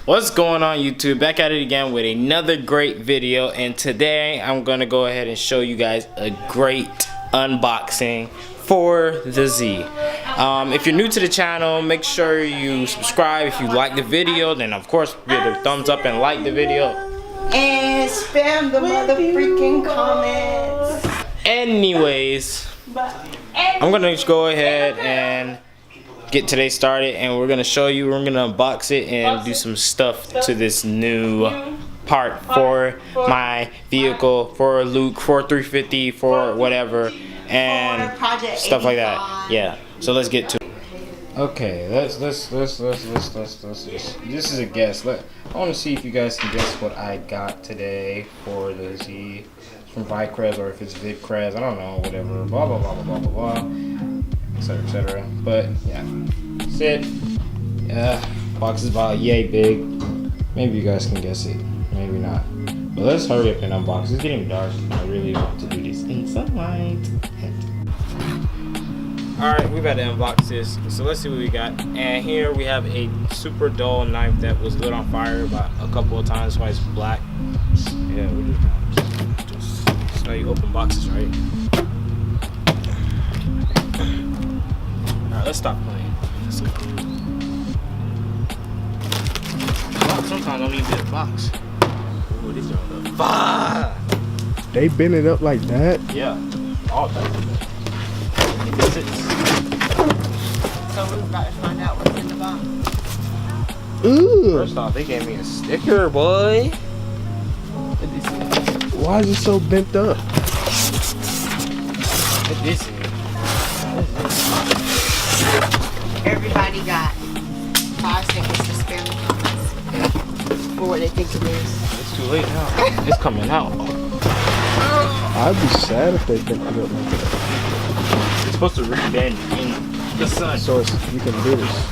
What's going on, YouTube? Back at it again with another great video, and today I'm gonna go ahead and show you guys a great unboxing for the Z. If you're new to the channel, make sure you subscribe. If you like the video, then of course give it a thumbs up and like the video and spam the mother freaking comments. Anyways, I'm gonna just go ahead and get today started, and we're gonna show you, we're gonna unbox it and do some stuff to this new part for my vehicle, for Luke, for 350, for whatever, and stuff like that. Yeah, so let's get to it. Okay, let's this is a guess. I want to see if you guys can guess what I got today for the Z. It's from Vicrez, or if it's Vicrez, I don't know, whatever, blah blah blah blah blah blah, etc etc. But yeah, that's it. Box is about yay big. Maybe you guys can guess it, maybe not. But let's hurry up and unbox. It's getting dark. I really want to do this in sunlight. Alright, we're about to unbox this. So let's see what we got. And here we have a super dull knife that was lit on fire about a couple of times. That's why it's black. Yeah, we just how you open boxes, right? Alright, let's stop playing. Let's go. Sometimes I don't even get a box. Ooh, this joint up. Bah! They bend it up like that? Yeah. All that. So we're about to find out what's in the box. Ooh. First off, they gave me a sticker, boy. Why is it so bent up? What this is? Everybody got 5 seconds to spare the comments for what they think it is. It's too late now. It's coming out. I'd be sad if they bent it up like that. It's supposed to re-bend in the sun. So you can do this.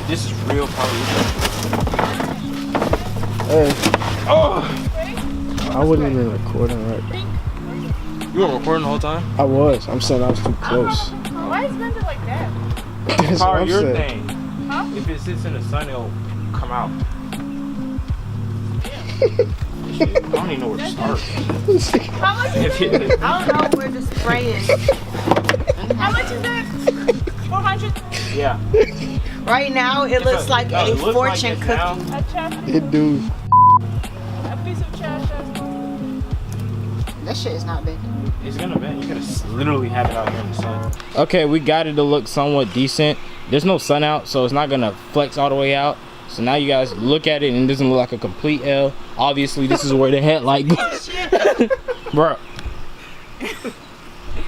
This is real polyurethane. Hey. Oh! I wasn't even recording right. You were recording the whole time? I was. I'm saying I was too close. Why is it like that? That's what I'm saying. Thing. Huh? If it sits in the sun, it'll come out. Shit, I don't even know where to start. How much is it? I don't know where the spray is. How much is it? 400? Yeah. Right now, it looks like a fortune cookie. A trash? It do. A piece of trash? That shit is not big. It's gonna bend. You're gonna literally have it out here in the sun. Okay, we got it to look somewhat decent. There's no sun out, so it's not gonna flex all the way out. So now you guys look at it and it doesn't look like a complete L. Obviously, this is where the headlight goes. Bro.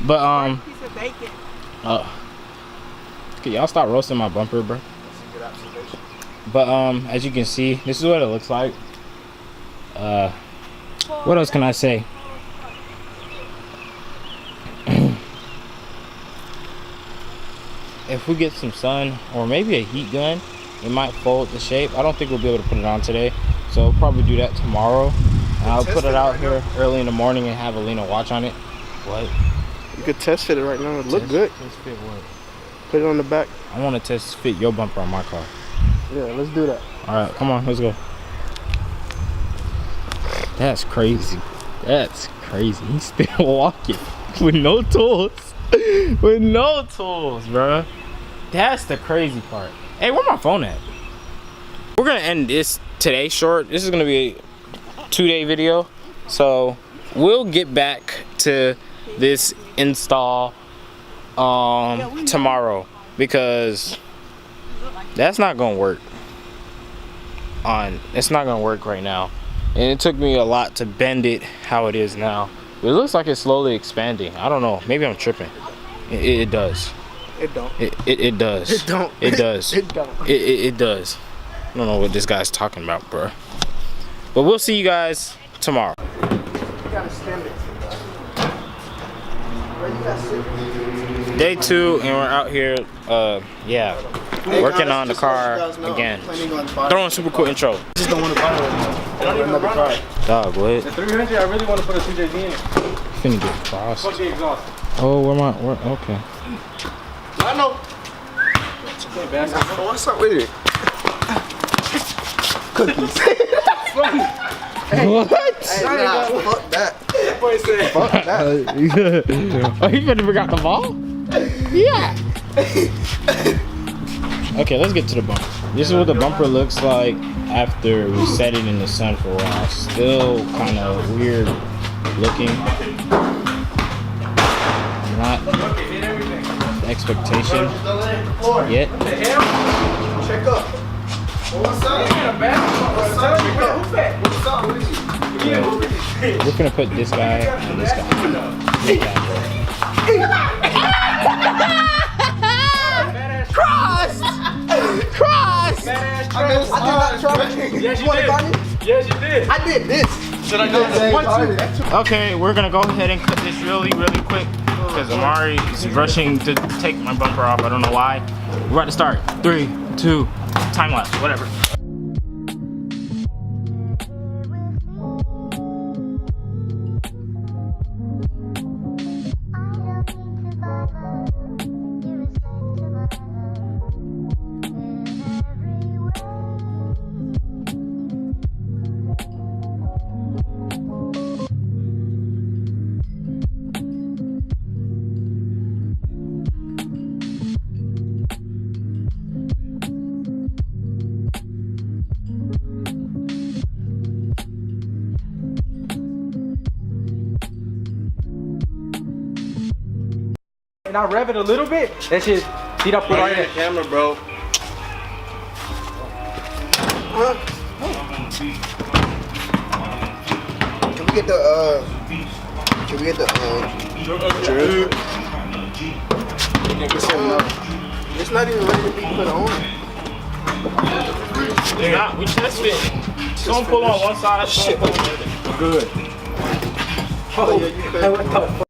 But, Piece of bacon. can y'all stop roasting my bumper, bro? But, as you can see, this is what it looks like. What else can I say? If we get some sun or maybe a heat gun, it might fold the shape. I don't think we'll be able to put it on today, so we'll probably do that tomorrow. And I'll put it out here early in the morning and have Alina watch on it. What? You could test fit it right now. It look good. Test fit what? Put it on the back. I want to test fit your bumper on my car. Yeah, let's do that. All right, come on, let's go. That's crazy. That's crazy. He's still walking with no tools. With no tools, bro. That's the crazy part. Hey, where my phone at? We're gonna end this today short. This is gonna be a 2-day video, so we'll get back to this install tomorrow, because that's not gonna work. It's not gonna work right now, and it took me a lot to bend it how it is now. It looks like it's slowly expanding. I don't know. Maybe I'm tripping. It does. It don't. It does. It don't. It does. It don't. It does. I don't know what this guy's talking about, bro. But we'll see you guys tomorrow. You gotta stand it. Day 2, and we're out here. Yeah, working on the car again. Throw in super cool intro. Just don't want to buy one. I don't even car. Dog, what? The 300, I really want to put a CJD in it. Finna get crossed. Fuck the exhaust. Oh, okay. I know. What's up with it? cookies. Funny. What? Hey, nah, fuck that. Boy said. Fuck that. Oh, you better forgot the ball? Yeah. Okay, let's get to the bumper. This is what the bumper looks like after we set it in the sun for a while. Still kind of weird looking. Not the expectation yet. Check up. What's up? We're gonna put this guy and this guy. This guy. Cross! Cross! I did not try. Yes, you want to did. garnish? Yes, you did. I did this. Should I do this? Okay, we're gonna go ahead and cut this really quick because Amari is rushing to take my bumper off. I don't know why. We're about to start. 3, 2, time lapse, whatever. And I rev it a little bit. That's just beat up right there. Camera, bro. Can we get the drill? It's not even ready to be put on. Nah, we tested it. Don't pull on one side, don't pull on the other. Good. Oh yeah, you could.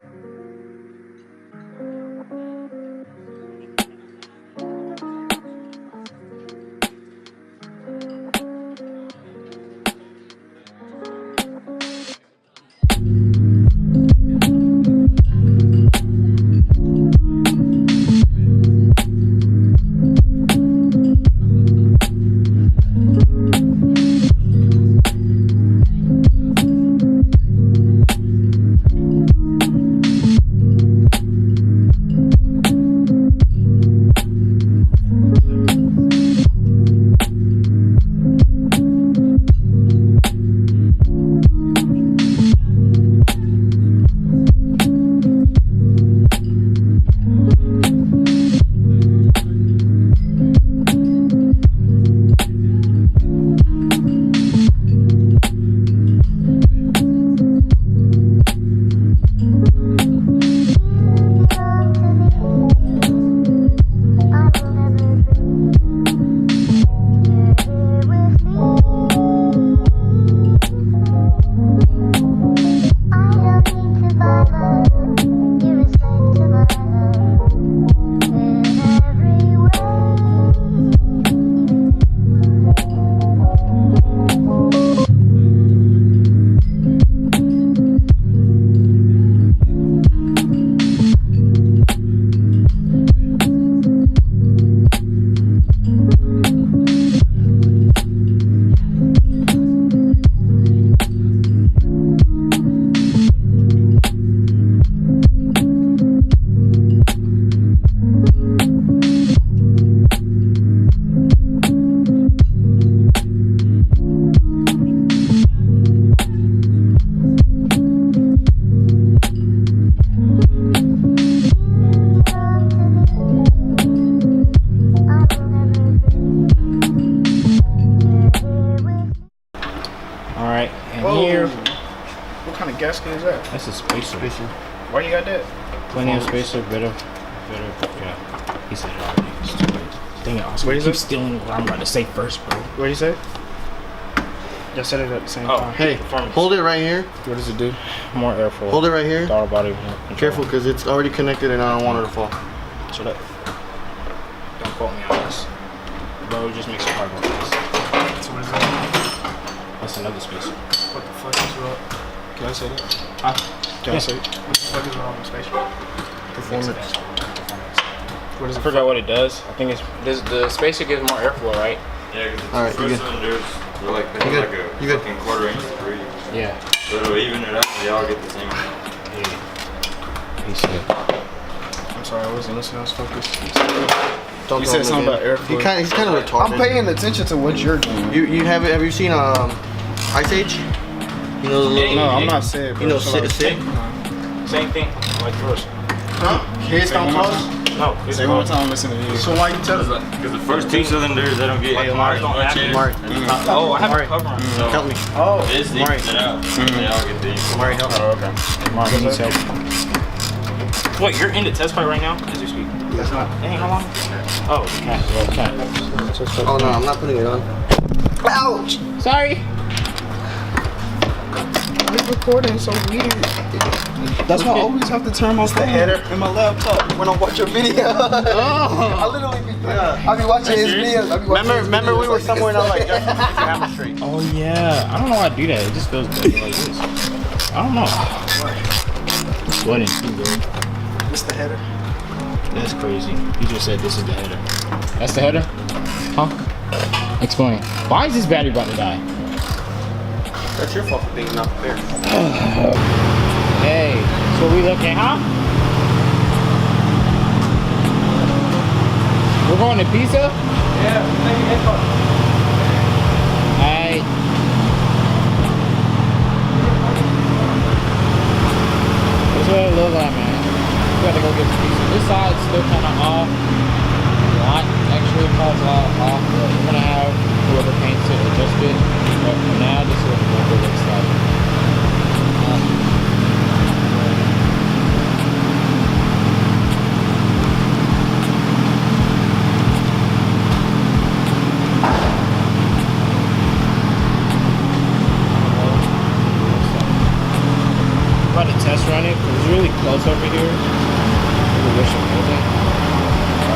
gasket is that? That's a spacer. Why you got that? Plenty of spacer, better. Yeah. He said it already. It's too late. Dang it, Oscar. What You is keep it? stealing what I'm about to say first, bro. What do you say? Y'all said it at the same Oh, time. Hey, performance. hold it right here. What does it do? More airflow. Hold it right here. Thought about it. More control. Careful, because it's already connected and I don't want it to fall. Shut up. Don't quote me on this. Bro, it just makes it hard work. So what is that? That's another spacer. What the fuck is wrong? Can I say that? Huh? Can I say it? What the fuck is wrong with space? Performance. What is I it? forgot what it does. I think it's the spacer gives more airflow, right? Yeah, because All right, the you first good. cylinders are like, You good. like a You good. fucking quarter-inch screw. Yeah. So it'll even it out, they all get the same amount. He said. I'm sorry, I wasn't listening. I was focused. Don't You throw said him something again. about airflow. He's kind of retarded. I'm paying attention to what you're doing. You have you seen Ice Age? You know the little. No, I'm not saying. You know Sid. Same thing, like yours. Huh? Kids don't close. No, it's Say one more time. Listen to you. So why you tell us that? Because the first two cylinders, they don't get Hey, much Omari. much air. Omari. Oh, I have a cover on. So Help me. Oh. this evens it out. They all get the equal. Omari, help me. Oh, okay. Mark needs help. Wait, you're in the test pipe right now? As you speak. That's not. Dang, how long? Oh, Okay, well, okay. Oh no, I'm not putting it on. Ouch! Sorry. This recording so weird. That's why I always have to turn my phone in my laptop when I watch a video. I literally be, I be watching his videos. I be watching Remember we were somewhere in like Hammer Street. Oh yeah. I don't know why I do that. It just feels good like this. I don't know. Sweating too, bro. It's the header. That's crazy. You just said this is the header. That's the header? Huh? Explain. Why is this battery about to die? That's your fault for being not prepared. Hey, so we looking, huh? We're going to pizza? Yeah, make it info. Alright. That's what it looks like, man. We gotta go get some pizza. This side's still kind of off. Not actually falls a lot off, but we're gonna have whoever paints it adjust it. But for now, this is what it looks like. I'm about to test run it because it's really close over here. I really wish it wasn't.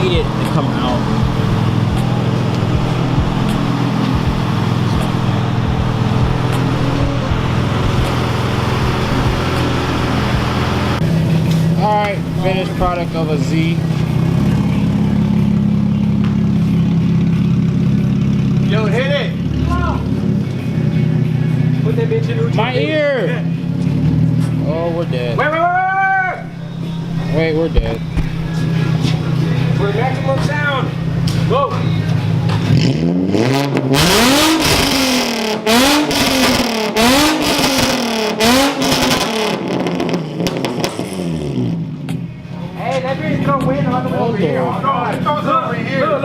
Need it to come out. Alright, finished product of a Z. Yo, hit it! Put that bitch in the My ear! Oh, we're dead. Wait! Wait, we're dead. For maximum sound! Go! Hey, that bitch gonna win all the way over here. Oh, no, it goes over here. No,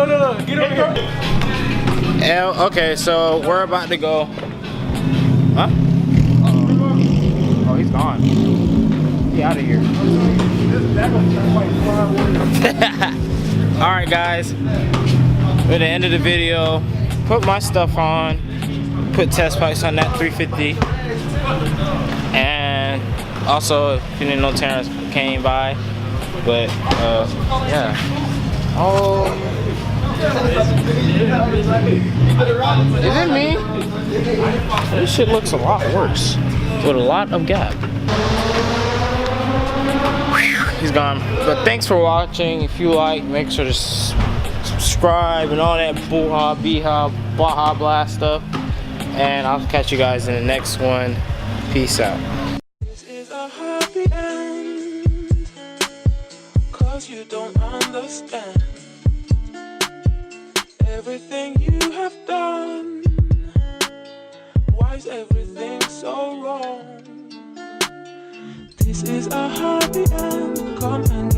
get over here. Okay, so we're about to go. Huh? Oh, he's gone. Get out of here. Alright guys, we're at the end of the video. Put my stuff on. Put test pipes on that 350. And also, if you didn't know, Terrence came by. But, yeah. Oh. Is it me? This shit looks a lot worse. With a lot of gap. He's gone. But thanks for watching. If you like, make sure to subscribe and all that boo-ha, bee-ha, baha blah stuff. And I'll catch you guys in the next one. Peace out. This is a happy end, 'cause you don't understand everything you have done. Why is everything so wrong? This is a happy end. Come and